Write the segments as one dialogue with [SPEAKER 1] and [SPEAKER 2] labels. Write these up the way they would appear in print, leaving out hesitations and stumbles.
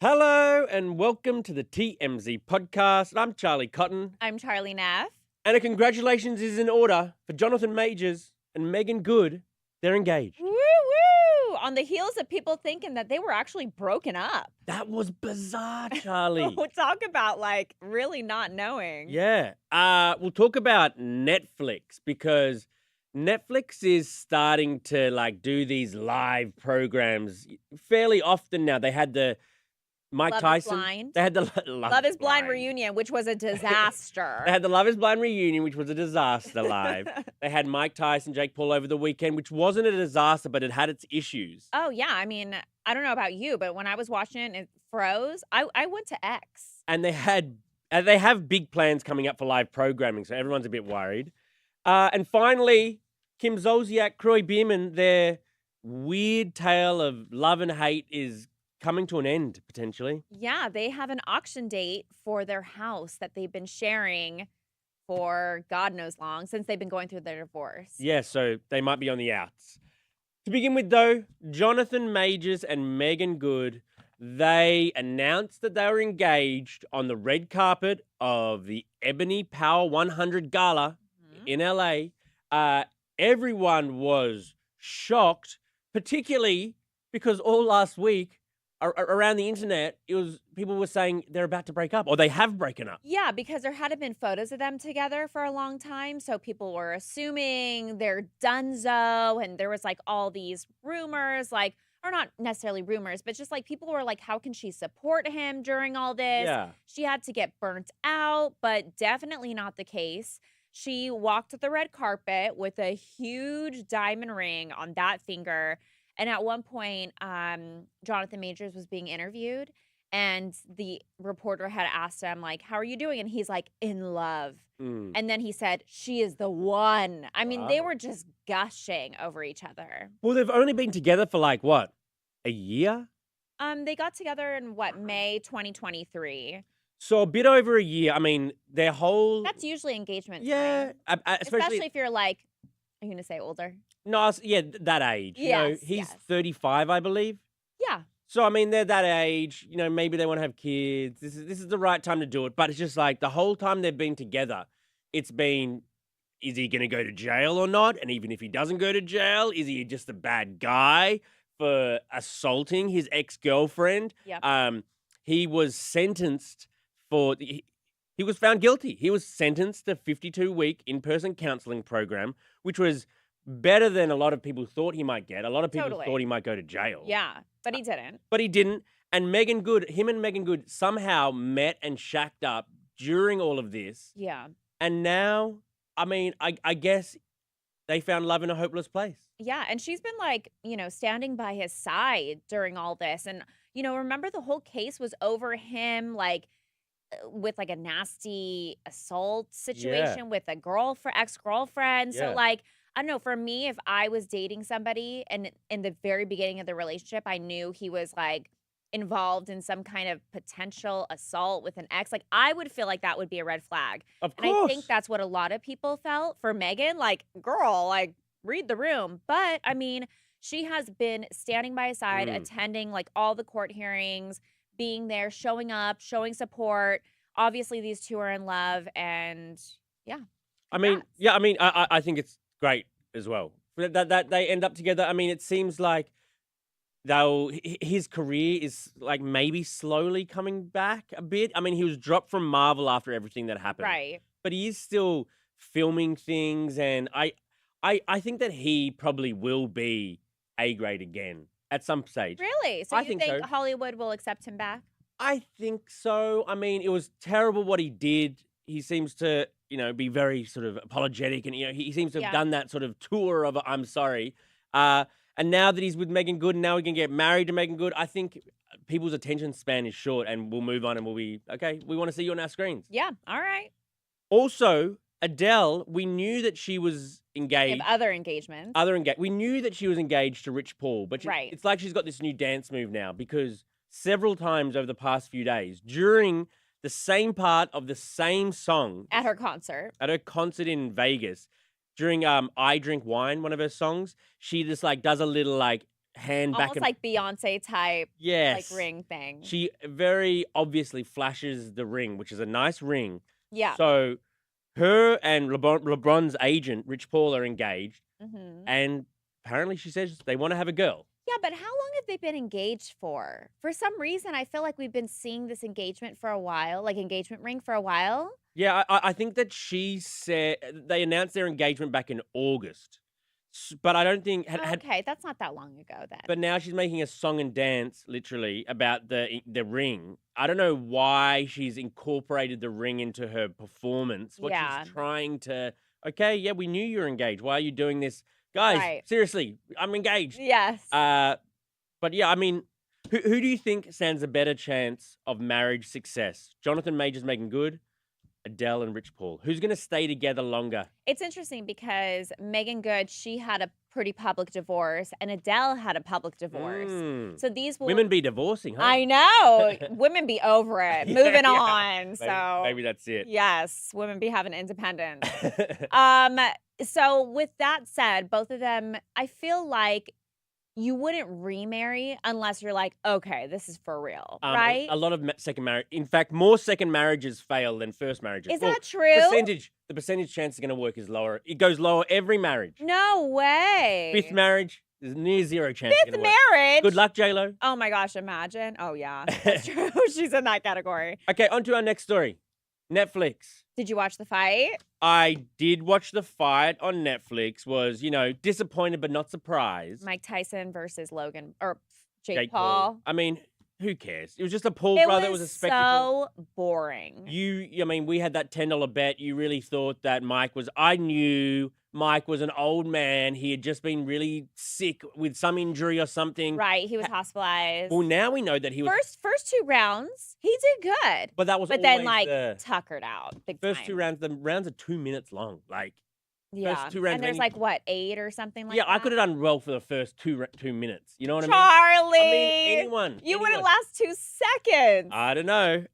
[SPEAKER 1] Hello and welcome to the TMZ Podcast. I'm Charlie Cotton.
[SPEAKER 2] I'm Charlie Neff.
[SPEAKER 1] And a congratulations is in order for Jonathan Majors and Meagan Good. They're engaged.
[SPEAKER 2] Woo woo! On the heels of people thinking that they were actually broken up.
[SPEAKER 1] That was bizarre, Charlie.
[SPEAKER 2] We'll talk about really not knowing.
[SPEAKER 1] Yeah. We'll talk about Netflix because Netflix is starting to do these live programs fairly often now. They had the Mike
[SPEAKER 2] Love
[SPEAKER 1] Tyson.
[SPEAKER 2] Is Blind.
[SPEAKER 1] They had the
[SPEAKER 2] Love is Blind reunion, which was a disaster.
[SPEAKER 1] They had the Love is Blind reunion, which was a disaster live. They had Mike Tyson, Jake Paul over the weekend, which wasn't a disaster, but it had its issues.
[SPEAKER 2] Oh, yeah. I mean, I don't know about you, but when I was watching it and it froze, I went to X.
[SPEAKER 1] And they have big plans coming up for live programming, so everyone's a bit worried. And finally, Kim Zolciak, Kroy Biermann, their weird tale of love and hate is coming to an end, potentially.
[SPEAKER 2] Yeah, they have an auction date for their house that they've been sharing for God knows long, since they've been going through their divorce.
[SPEAKER 1] Yeah, so they might be on the outs. To begin with, though, Jonathan Majors and Meagan Good, they announced that they were engaged on the red carpet of the Ebony Power 100 Gala in LA. Everyone was shocked, particularly because all last week, around the internet, people were saying they're about to break up or they have broken up.
[SPEAKER 2] Yeah, because there hadn't been photos of them together for a long time. So people were assuming they're donezo. And there was all these rumors, or not necessarily rumors, but just people were like, how can she support him during all this?
[SPEAKER 1] Yeah.
[SPEAKER 2] She had to get burnt out, but definitely not the case. She walked the red carpet with a huge diamond ring on that finger. And at one point, Jonathan Majors was being interviewed, and the reporter had asked him, how are you doing? And he's like, in love. And then he said, she is the one. I mean, they were just gushing over each other.
[SPEAKER 1] Well, they've only been together for what? A year?
[SPEAKER 2] They got together in May 2023.
[SPEAKER 1] So a bit over a year. I mean, their whole...
[SPEAKER 2] That's usually engagement
[SPEAKER 1] Yeah.
[SPEAKER 2] time. Especially if you're are you going to say older?
[SPEAKER 1] No, yeah, that age.
[SPEAKER 2] Yes,
[SPEAKER 1] he's
[SPEAKER 2] yes.
[SPEAKER 1] 35, I believe.
[SPEAKER 2] Yeah.
[SPEAKER 1] So, I mean, they're that age. Maybe they want to have kids. This is the right time to do it. But it's just the whole time they've been together, it's been, is he going to go to jail or not? And even if he doesn't go to jail, is he just a bad guy for assaulting his ex-girlfriend?
[SPEAKER 2] Yep.
[SPEAKER 1] He was sentenced he was found guilty. He was sentenced to a 52-week in-person counseling program, which was better than a lot of people thought he might get. A lot of people
[SPEAKER 2] Totally.
[SPEAKER 1] thought he might go to jail.
[SPEAKER 2] Yeah, but he didn't.
[SPEAKER 1] But he didn't. And Meagan Good, him and Meagan Good somehow met and shacked up during all of this.
[SPEAKER 2] Yeah.
[SPEAKER 1] And now, I mean, I guess they found love in a hopeless place.
[SPEAKER 2] Yeah, and she's been standing by his side during all this. And, remember the whole case was over him, with a nasty assault situation with a ex-girlfriend.
[SPEAKER 1] Yeah.
[SPEAKER 2] So I don't know, for me, if I was dating somebody and in the very beginning of the relationship, I knew he was involved in some kind of potential assault with an ex, I would feel like that would be a red flag.
[SPEAKER 1] Of
[SPEAKER 2] And I
[SPEAKER 1] course.
[SPEAKER 2] think that's what a lot of people felt for Meagan. Girl, read the room. But I mean, she has been standing by his side, attending all the court hearings, being there, showing up, showing support. Obviously, these two are in love, and yeah.
[SPEAKER 1] I think it's great as well that they end up together. I mean, it seems like his career is maybe slowly coming back a bit. I mean, he was dropped from Marvel after everything that happened,
[SPEAKER 2] Right.
[SPEAKER 1] but he is still filming things, and I think that he probably will be A-grade again at some stage.
[SPEAKER 2] Really? So
[SPEAKER 1] I
[SPEAKER 2] you
[SPEAKER 1] think
[SPEAKER 2] think
[SPEAKER 1] so.
[SPEAKER 2] Hollywood will accept him back?
[SPEAKER 1] I think so. I mean, it was terrible what he did. He seems to, be very sort of apologetic, and he seems to have done that sort of tour of I'm sorry. And now that he's with Meagan Good, and now he can get married to Meagan Good, I think people's attention span is short, and we'll move on, and we'll be okay. We want to see you on our screens.
[SPEAKER 2] Yeah. All right.
[SPEAKER 1] Also, Adele, we knew that she was
[SPEAKER 2] They
[SPEAKER 1] engaged.
[SPEAKER 2] have other engagements.
[SPEAKER 1] We knew that she was engaged to Rich Paul, but
[SPEAKER 2] Right.
[SPEAKER 1] it's like she's got this new dance move now because several times over the past few days, during the same part of the same song
[SPEAKER 2] At her concert.
[SPEAKER 1] in Vegas, during I Drink Wine, one of her songs, she just does a little hand back
[SPEAKER 2] Almost
[SPEAKER 1] and
[SPEAKER 2] like Beyonce type,
[SPEAKER 1] yes.
[SPEAKER 2] like ring thing.
[SPEAKER 1] She very obviously flashes the ring, which is a nice ring.
[SPEAKER 2] Yeah.
[SPEAKER 1] So her and LeBron's agent, Rich Paul, are engaged.
[SPEAKER 2] Mm-hmm.
[SPEAKER 1] And apparently she says they want to have a girl.
[SPEAKER 2] Yeah, but how long have they been engaged for? For some reason, I feel like we've been seeing this engagement for a while, like engagement ring for a while.
[SPEAKER 1] Yeah, I think that she said they announced their engagement back in August. But I don't think
[SPEAKER 2] Okay, that's not that long ago then.
[SPEAKER 1] But now she's making a song and dance, literally, about the ring. I don't know why she's incorporated the ring into her performance. What
[SPEAKER 2] Yeah.
[SPEAKER 1] she's trying to, okay, yeah, we knew you were engaged. Why are you doing this? Guys,
[SPEAKER 2] Right.
[SPEAKER 1] seriously, I'm engaged.
[SPEAKER 2] Yes.
[SPEAKER 1] But yeah, I mean, who do you think stands a better chance of marriage success? Jonathan Majors, Meagan Good, Adele and Rich Paul. Who's going to stay together longer?
[SPEAKER 2] It's interesting because Meagan Good, she had a pretty public divorce, and Adele had a public divorce. So these
[SPEAKER 1] women be divorcing, huh?
[SPEAKER 2] I know. Women be over it. Moving on. So
[SPEAKER 1] maybe that's it.
[SPEAKER 2] Yes, women be having independence. So with that said, both of them, I feel like you wouldn't remarry unless you're like, okay, this is for real, right?
[SPEAKER 1] A lot of second marriage. In fact, more second marriages fail than first marriages.
[SPEAKER 2] Is that true?
[SPEAKER 1] The percentage chance it's going to work is lower. It goes lower every marriage.
[SPEAKER 2] No way.
[SPEAKER 1] Fifth marriage, there's near zero chance.
[SPEAKER 2] Fifth marriage?
[SPEAKER 1] Good luck, J-Lo.
[SPEAKER 2] Oh my gosh, imagine. Oh yeah, that's true. She's in that category.
[SPEAKER 1] Okay, on to our next story. Netflix.
[SPEAKER 2] Did you watch the fight?
[SPEAKER 1] I did watch the fight on Netflix. Was, disappointed but not surprised.
[SPEAKER 2] Mike Tyson versus Logan or
[SPEAKER 1] Jake
[SPEAKER 2] Paul.
[SPEAKER 1] I mean, who cares? It was just a Paul brother. It was a spectacle.
[SPEAKER 2] So boring.
[SPEAKER 1] We had that $10 bet. You really thought that I knew Mike was an old man. He had just been really sick with some injury or something.
[SPEAKER 2] Right. He was hospitalized.
[SPEAKER 1] Well, now we know that he was.
[SPEAKER 2] First 2 rounds, he did good.
[SPEAKER 1] But that was
[SPEAKER 2] then tuckered out.
[SPEAKER 1] First 2 rounds, the rounds are 2 minutes long.
[SPEAKER 2] Yeah.
[SPEAKER 1] First 2 rounds.
[SPEAKER 2] And there's 8 or something like that.
[SPEAKER 1] Yeah, I could have done well for the first 2 minutes. You know what I mean?
[SPEAKER 2] Charlie!
[SPEAKER 1] I mean, anyone.
[SPEAKER 2] You wouldn't last 2 seconds.
[SPEAKER 1] I don't know.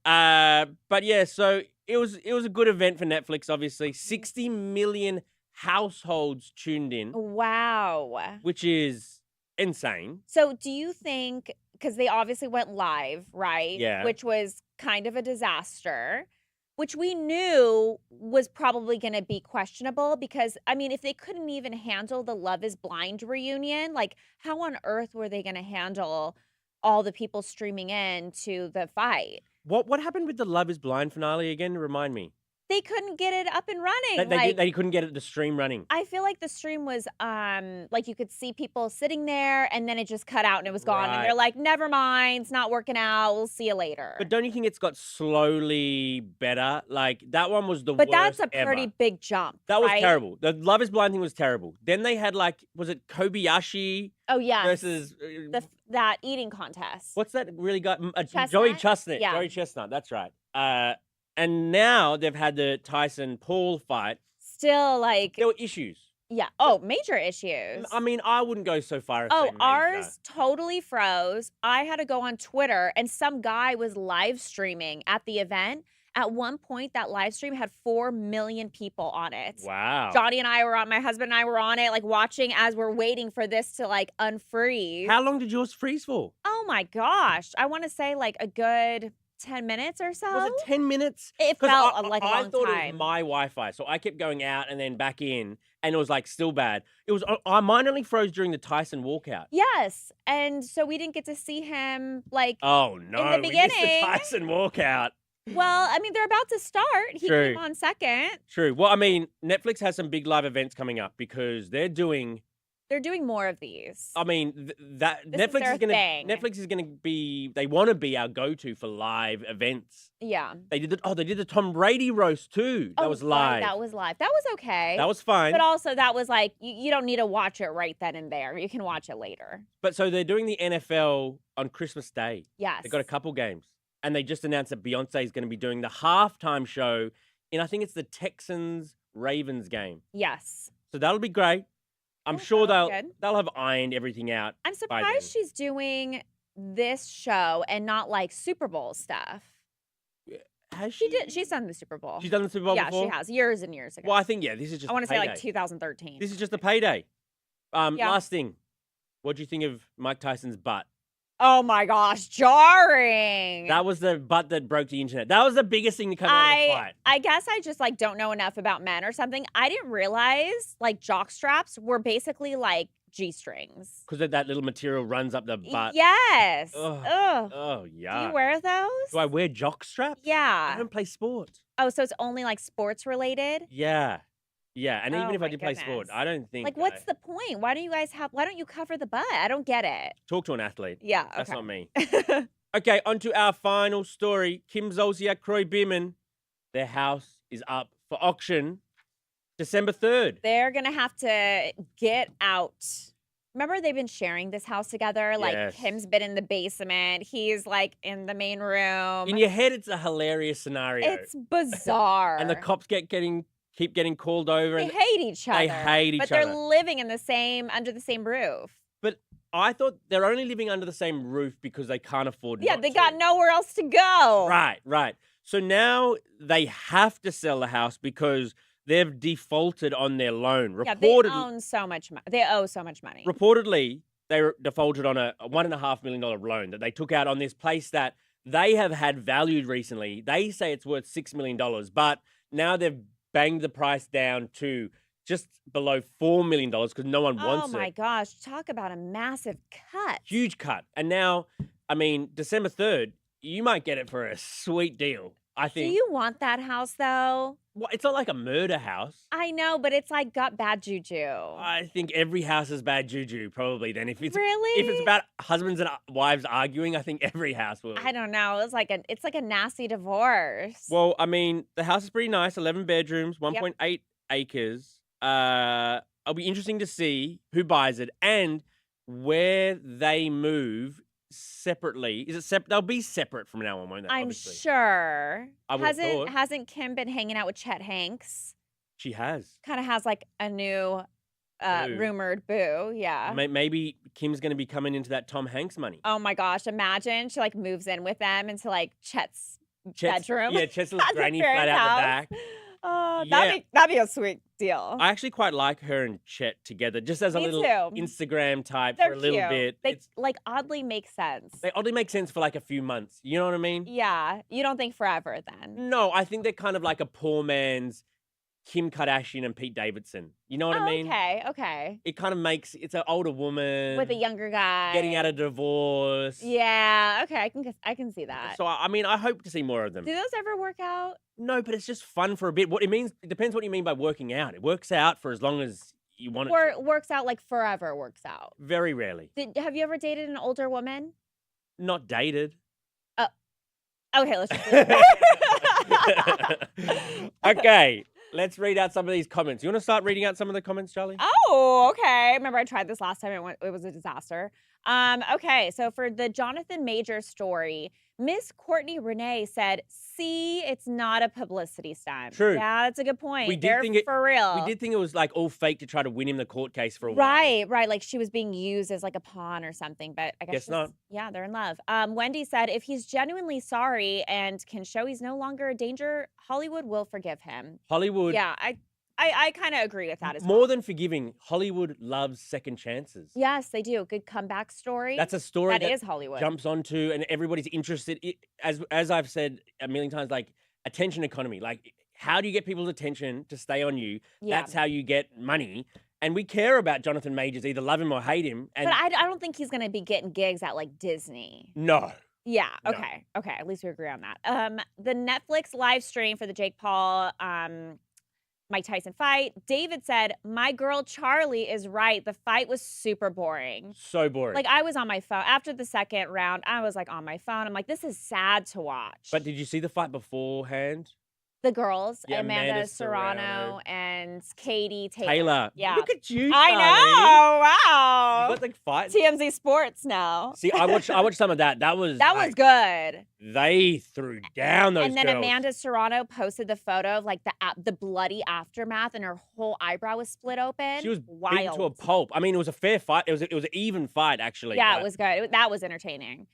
[SPEAKER 1] But yeah, so it was a good event for Netflix, obviously. 60 million households tuned in.
[SPEAKER 2] Wow.
[SPEAKER 1] Which is insane.
[SPEAKER 2] So do you think, because they obviously went live, right?
[SPEAKER 1] Yeah.
[SPEAKER 2] Which was kind of a disaster, which we knew was probably going to be questionable because, I mean, if they couldn't even handle the Love is Blind reunion, how on earth were they going to handle all the people streaming in to the fight?
[SPEAKER 1] What happened with the Love is Blind finale again? Remind me.
[SPEAKER 2] They couldn't get it up and running.
[SPEAKER 1] They couldn't get the stream running.
[SPEAKER 2] I feel like the stream was you could see people sitting there and then it just cut out and it was gone.
[SPEAKER 1] Right.
[SPEAKER 2] And they're like, never mind, it's not working out. We'll see you later.
[SPEAKER 1] But don't you think it's got slowly better? That one was the worst.
[SPEAKER 2] But that's a pretty
[SPEAKER 1] ever.
[SPEAKER 2] big jump.
[SPEAKER 1] That was
[SPEAKER 2] right?
[SPEAKER 1] terrible. The Love is Blind thing was terrible. Then they had was it Kobayashi?
[SPEAKER 2] Oh yeah.
[SPEAKER 1] Versus
[SPEAKER 2] that eating contest.
[SPEAKER 1] What's that really got?
[SPEAKER 2] Chestnut?
[SPEAKER 1] Joey Chestnut.
[SPEAKER 2] Yeah.
[SPEAKER 1] Joey Chestnut. That's right. And now they've had the Tyson Paul fight.
[SPEAKER 2] Still
[SPEAKER 1] there were issues.
[SPEAKER 2] Yeah. Oh, major issues.
[SPEAKER 1] I mean, I wouldn't go so far as
[SPEAKER 2] Oh,
[SPEAKER 1] saying major.
[SPEAKER 2] ours totally froze. I had to go on Twitter and some guy was live streaming at the event. At one point, that live stream had 4 million people on it.
[SPEAKER 1] Wow.
[SPEAKER 2] Johnny and I were on, my husband and I were on it, watching as we're waiting for this to unfreeze.
[SPEAKER 1] How long did yours freeze for?
[SPEAKER 2] Oh my gosh. I want to say a good 10 minutes or so.
[SPEAKER 1] Was it 10 minutes?
[SPEAKER 2] It felt like a long
[SPEAKER 1] I thought
[SPEAKER 2] time.
[SPEAKER 1] it was my Wi-Fi, so I kept going out and then back in, and it was still bad. It was mine only froze during the Tyson walkout.
[SPEAKER 2] Yes, and so we didn't get to see him
[SPEAKER 1] Oh no,
[SPEAKER 2] in the beginning.
[SPEAKER 1] We missed the Tyson walkout.
[SPEAKER 2] Well, I mean, they're about to start. He
[SPEAKER 1] True.
[SPEAKER 2] came on second.
[SPEAKER 1] True. Well, I mean, Netflix has some big live events coming up because they're doing
[SPEAKER 2] more of these.
[SPEAKER 1] I mean,
[SPEAKER 2] Netflix
[SPEAKER 1] is gonna be. They want to be our go-to for live events.
[SPEAKER 2] Yeah.
[SPEAKER 1] They did the Tom Brady roast too. That was live.
[SPEAKER 2] That was live. That was okay.
[SPEAKER 1] That was fine.
[SPEAKER 2] But also, that was you don't need to watch it right then and there. You can watch it later.
[SPEAKER 1] But so they're doing the NFL on Christmas Day.
[SPEAKER 2] Yes.
[SPEAKER 1] They got a couple games, and they just announced that Beyonce is going to be doing the halftime show in I think it's the Texans Ravens game.
[SPEAKER 2] Yes.
[SPEAKER 1] So that'll be great. I'm sure they'll have ironed everything out.
[SPEAKER 2] I'm surprised she's doing this show and not Super Bowl stuff.
[SPEAKER 1] Has she?
[SPEAKER 2] She's done the Super Bowl.
[SPEAKER 1] She's done the Super Bowl before?
[SPEAKER 2] Yeah, she has. Years and years ago.
[SPEAKER 1] Well, I think, this is just
[SPEAKER 2] I want to say
[SPEAKER 1] 2013.
[SPEAKER 2] 2013.
[SPEAKER 1] This is just a payday. Last thing. What do you think of Mike Tyson's butt?
[SPEAKER 2] Oh my gosh, jarring.
[SPEAKER 1] That was the butt that broke the internet. That was the biggest thing to come out of the fight.
[SPEAKER 2] I guess I just like don't know enough about men or something. I didn't realize like jock straps were basically like G-strings.
[SPEAKER 1] Because that little material runs up the butt.
[SPEAKER 2] Yes.
[SPEAKER 1] Ugh.
[SPEAKER 2] Ugh.
[SPEAKER 1] Oh, yeah.
[SPEAKER 2] Do you wear those?
[SPEAKER 1] Do I wear jock straps? I
[SPEAKER 2] Yeah.
[SPEAKER 1] don't play sport.
[SPEAKER 2] Oh, so it's only like sports related?
[SPEAKER 1] Yeah. Yeah, and even
[SPEAKER 2] Oh
[SPEAKER 1] if I
[SPEAKER 2] my
[SPEAKER 1] did play sport,
[SPEAKER 2] goodness.
[SPEAKER 1] I don't think.
[SPEAKER 2] Like, what's the point? Why don't you cover the butt? I don't get it.
[SPEAKER 1] Talk to an athlete.
[SPEAKER 2] Yeah,
[SPEAKER 1] That's
[SPEAKER 2] okay.
[SPEAKER 1] not me. Okay, on to our final story. Kim Zolciak Kroy Biermann. Their house is up for auction December 3rd.
[SPEAKER 2] They're gonna have to get out. Remember, they've been sharing this house together. Like,
[SPEAKER 1] Yes.
[SPEAKER 2] Kim's been in the basement. He's like in the main room.
[SPEAKER 1] In your head, it's a hilarious scenario.
[SPEAKER 2] It's bizarre.
[SPEAKER 1] And the cops keep getting called over.
[SPEAKER 2] They
[SPEAKER 1] And
[SPEAKER 2] hate each other.
[SPEAKER 1] They hate each
[SPEAKER 2] but
[SPEAKER 1] other.
[SPEAKER 2] they're living in under the same roof.
[SPEAKER 1] But I thought they're only living under the same roof because they can't afford
[SPEAKER 2] Yeah,
[SPEAKER 1] not
[SPEAKER 2] they
[SPEAKER 1] to.
[SPEAKER 2] got nowhere else to go.
[SPEAKER 1] Right. So now they have to sell the house because they've defaulted on their loan.
[SPEAKER 2] Yeah, they own so much money. They owe so much money.
[SPEAKER 1] Reportedly, they defaulted on a $1.5 million loan that they took out on this place that they have had valued recently. They say it's worth $6 million, but now they've banged the price down to just below $4 million because no one wants it.
[SPEAKER 2] Oh my gosh, talk about a massive cut.
[SPEAKER 1] Huge cut. And now, I mean, December 3rd, you might get it for a sweet deal. I think.
[SPEAKER 2] Do you want that house though?
[SPEAKER 1] Well, it's not like a murder house.
[SPEAKER 2] I know, but it's like got bad juju.
[SPEAKER 1] I think every house has bad juju, probably. Then if it's
[SPEAKER 2] Really?
[SPEAKER 1] if it's about husbands and wives arguing, I think every house will.
[SPEAKER 2] I don't know. It's like a nasty divorce.
[SPEAKER 1] Well, I mean, the house is pretty nice. 11 bedrooms, 1.8 acres. It'll be interesting to see who buys it and where they move separately. Is it separate? They'll be separate from now on, won't they?
[SPEAKER 2] I'm
[SPEAKER 1] Obviously.
[SPEAKER 2] sure.
[SPEAKER 1] I would've thought.
[SPEAKER 2] Hasn't Kim been hanging out with Chet Hanks?
[SPEAKER 1] She has.
[SPEAKER 2] Kind of has like a new
[SPEAKER 1] Boo.
[SPEAKER 2] rumored boo. Yeah.
[SPEAKER 1] Maybe Kim's going to be coming into that Tom Hanks money.
[SPEAKER 2] Oh my gosh! Imagine she like moves in with them into like Chet's bedroom.
[SPEAKER 1] Yeah, Chet's little
[SPEAKER 2] At the
[SPEAKER 1] granny flat
[SPEAKER 2] parents'
[SPEAKER 1] out the
[SPEAKER 2] house.
[SPEAKER 1] back.
[SPEAKER 2] Oh,
[SPEAKER 1] Yeah.
[SPEAKER 2] that'd be a sweet deal.
[SPEAKER 1] I actually quite like her and Chet together, just as a
[SPEAKER 2] Me
[SPEAKER 1] little
[SPEAKER 2] too.
[SPEAKER 1] Instagram type
[SPEAKER 2] They're
[SPEAKER 1] for a little
[SPEAKER 2] cute.
[SPEAKER 1] bit.
[SPEAKER 2] They like oddly make sense.
[SPEAKER 1] They oddly make sense for like a few months. You know what I mean?
[SPEAKER 2] Yeah, you don't think forever then?
[SPEAKER 1] No, I think they're kind of like a poor man's Kim Kardashian and Pete Davidson. You know what I mean?
[SPEAKER 2] Okay.
[SPEAKER 1] It kind of makes it's an older woman
[SPEAKER 2] With a younger guy
[SPEAKER 1] getting out of divorce.
[SPEAKER 2] Yeah. Okay. I can see that.
[SPEAKER 1] So I mean, I hope to see more of them.
[SPEAKER 2] Do those ever work out?
[SPEAKER 1] No, but it's just fun for a bit. What it means, it depends what you mean by working out. It works out for as long as you want it
[SPEAKER 2] Or
[SPEAKER 1] to.
[SPEAKER 2] works out like forever works out.
[SPEAKER 1] Very rarely.
[SPEAKER 2] Have you ever dated an older woman?
[SPEAKER 1] Not dated.
[SPEAKER 2] Okay, let's just
[SPEAKER 1] Okay, let's read out some of these comments. You want to start reading out some of the comments, Charlie?
[SPEAKER 2] Oh, okay. Remember I tried this last time. It was a disaster. Okay, so for the Jonathan Majors story, Miss Courtney Renee said, "See, it's not a publicity stunt."
[SPEAKER 1] True.
[SPEAKER 2] Yeah, that's a good point.
[SPEAKER 1] We did
[SPEAKER 2] They're
[SPEAKER 1] think it-
[SPEAKER 2] for real.
[SPEAKER 1] We did think it was like all fake to try to win him the court case for a while.
[SPEAKER 2] Right. Like she was being used as like a pawn or something, but I guess
[SPEAKER 1] Guess not.
[SPEAKER 2] Yeah, they're in love. Wendy said, "If he's genuinely sorry and can show he's no longer a danger, Hollywood will forgive him."
[SPEAKER 1] Hollywood,
[SPEAKER 2] Yeah, I kind of agree with that as
[SPEAKER 1] more
[SPEAKER 2] well.
[SPEAKER 1] than forgiving, Hollywood loves second chances.
[SPEAKER 2] Yes, they do. Good comeback story.
[SPEAKER 1] That's a story
[SPEAKER 2] that is Hollywood.
[SPEAKER 1] jumps onto and everybody's interested. As I've said a million times, like attention economy. Like, how do you get people's attention to stay on you?
[SPEAKER 2] Yeah.
[SPEAKER 1] That's how you get money. And we care about Jonathan Majors, either love him or hate him. And
[SPEAKER 2] But I don't think he's going to be getting gigs at like Disney.
[SPEAKER 1] no.
[SPEAKER 2] Yeah.
[SPEAKER 1] No.
[SPEAKER 2] Okay. At least we agree on that. The Netflix live stream for the Jake Paul, Mike Tyson fight. David said, "My girl Charlie is right. The fight was super boring."
[SPEAKER 1] So boring.
[SPEAKER 2] Like I was on my phone after the second round. I was like on my phone. I'm like, this is sad to watch.
[SPEAKER 1] But did you see the fight beforehand?
[SPEAKER 2] The girls,
[SPEAKER 1] Yeah,
[SPEAKER 2] Amanda
[SPEAKER 1] Amanda
[SPEAKER 2] Serrano
[SPEAKER 1] Serrano.
[SPEAKER 2] and Katie
[SPEAKER 1] Taylor.
[SPEAKER 2] Yeah.
[SPEAKER 1] Look at you,
[SPEAKER 2] I
[SPEAKER 1] Charlie.
[SPEAKER 2] know. Wow.
[SPEAKER 1] You got the fight.
[SPEAKER 2] TMZ Sports now.
[SPEAKER 1] See, I watched some of that. That was
[SPEAKER 2] Was good.
[SPEAKER 1] They threw down those
[SPEAKER 2] And then
[SPEAKER 1] girls.
[SPEAKER 2] Amanda Serrano posted the photo of like the bloody aftermath, and her whole eyebrow was split open.
[SPEAKER 1] She was
[SPEAKER 2] wild
[SPEAKER 1] beaten to a pulp. I mean, it was a fair fight. It was an even fight, actually.
[SPEAKER 2] Yeah,
[SPEAKER 1] but
[SPEAKER 2] it was good. That was entertaining.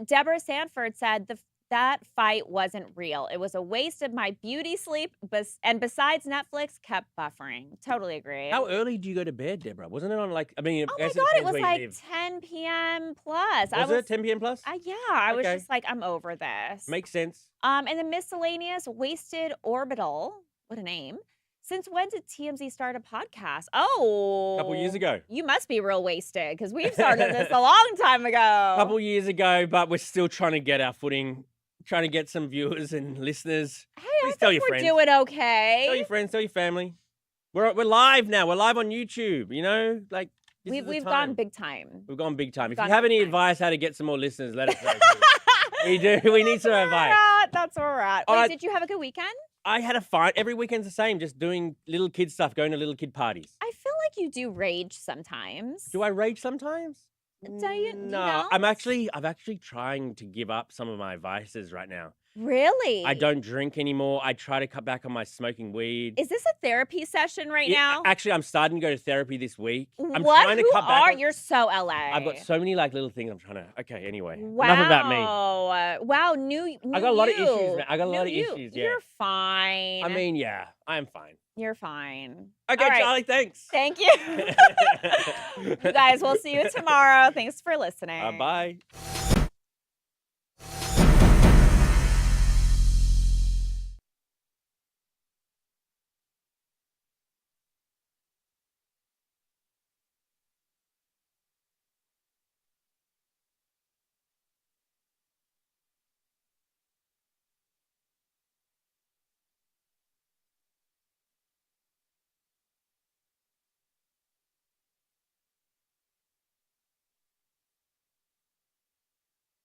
[SPEAKER 2] Deborah Sanford said That fight wasn't real. It was a waste of my beauty sleep. And besides, Netflix kept buffering. Totally agree.
[SPEAKER 1] How early do you go to bed, Deborah? Wasn't it on like, I mean,
[SPEAKER 2] Oh
[SPEAKER 1] I
[SPEAKER 2] my
[SPEAKER 1] guess
[SPEAKER 2] God, it
[SPEAKER 1] depends
[SPEAKER 2] was
[SPEAKER 1] where you
[SPEAKER 2] like
[SPEAKER 1] live.
[SPEAKER 2] 10 p.m. plus.
[SPEAKER 1] Was it 10 p.m. plus?
[SPEAKER 2] I was
[SPEAKER 1] Okay.
[SPEAKER 2] just like, I'm over this.
[SPEAKER 1] Makes sense.
[SPEAKER 2] And the miscellaneous wasted orbital. What a name. Since when did TMZ start a podcast? Oh.
[SPEAKER 1] A couple years ago.
[SPEAKER 2] You must be real wasted because we've started this a long time ago.
[SPEAKER 1] Couple years ago, but we're still trying to get our footing, trying to get some viewers and listeners.
[SPEAKER 2] Hey,
[SPEAKER 1] Please
[SPEAKER 2] I
[SPEAKER 1] tell
[SPEAKER 2] think
[SPEAKER 1] your
[SPEAKER 2] we're
[SPEAKER 1] friends.
[SPEAKER 2] doing okay.
[SPEAKER 1] Tell your friends, tell your family. We're live now. We're live on YouTube, you know? Like, this is the
[SPEAKER 2] We've
[SPEAKER 1] time.
[SPEAKER 2] gone big time.
[SPEAKER 1] We've gone big time.
[SPEAKER 2] We've
[SPEAKER 1] If you
[SPEAKER 2] gone
[SPEAKER 1] have
[SPEAKER 2] big
[SPEAKER 1] any
[SPEAKER 2] time.
[SPEAKER 1] advice how to get some more listeners, let us know. We do. We need some advice.
[SPEAKER 2] That's where we're at.
[SPEAKER 1] All
[SPEAKER 2] Wait,
[SPEAKER 1] right.
[SPEAKER 2] did you have a good weekend?
[SPEAKER 1] I had a fine. Every weekend's the same, just doing little kid stuff, going to little kid parties.
[SPEAKER 2] I feel like you do rage sometimes.
[SPEAKER 1] Do I rage sometimes?
[SPEAKER 2] Do you
[SPEAKER 1] No,
[SPEAKER 2] don't?
[SPEAKER 1] I'm actually trying to give up some of my vices right now.
[SPEAKER 2] Really?
[SPEAKER 1] I don't drink anymore. I try to cut back on my smoking weed.
[SPEAKER 2] Is this a therapy session right now?
[SPEAKER 1] Actually, I'm starting to go to therapy this week. I'm
[SPEAKER 2] what?
[SPEAKER 1] trying to
[SPEAKER 2] Who
[SPEAKER 1] cut back.
[SPEAKER 2] are? You're so LA.
[SPEAKER 1] I've got so many like little things I'm trying to. Okay, anyway,
[SPEAKER 2] Wow.
[SPEAKER 1] enough about me.
[SPEAKER 2] Wow, new
[SPEAKER 1] I got a lot of
[SPEAKER 2] you.
[SPEAKER 1] issues, man. I got a lot of
[SPEAKER 2] New you.
[SPEAKER 1] issues. Yeah.
[SPEAKER 2] You're fine.
[SPEAKER 1] I mean, yeah, I am fine.
[SPEAKER 2] You're fine.
[SPEAKER 1] Okay,
[SPEAKER 2] All right.
[SPEAKER 1] Charlie, thanks.
[SPEAKER 2] Thank you. You guys, we'll see you tomorrow. Thanks for listening.
[SPEAKER 1] Bye.